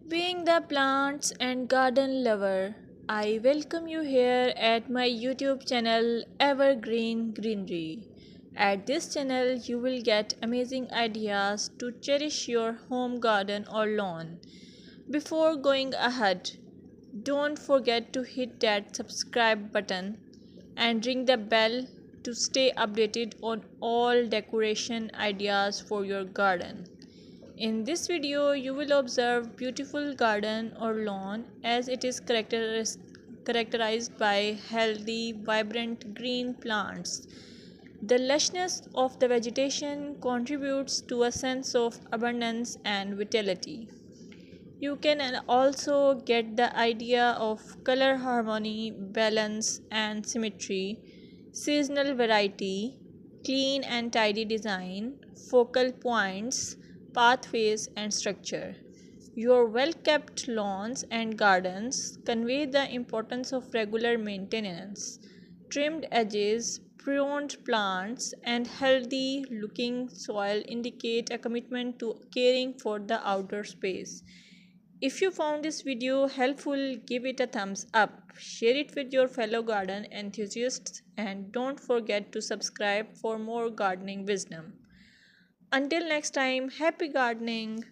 Being the plants and garden lover, I welcome you here at my YouTube channel Evergreen Greenery. At this channel, you will get amazing ideas to cherish your home garden or lawn. Before going ahead, don't forget to hit that subscribe button and ring the bell to stay updated on all decoration ideas for your garden. In this video, you will observe beautiful garden or lawn as it is characterized by healthy, vibrant green plants. The lushness of the vegetation contributes to a sense of abundance and vitality. You can also get the idea of color harmony, balance, and symmetry, seasonal variety, clean and tidy design, focal points, pathways, and structure. Your well kept lawns and gardens convey the importance of regular maintenance. Trimmed edges, pruned plants, and healthy looking soil indicate a commitment to caring for the outdoor space. If you found this video helpful, give it a thumbs up, share it with your fellow garden enthusiasts, and don't forget to subscribe for more gardening wisdom. Until next time, happy gardening!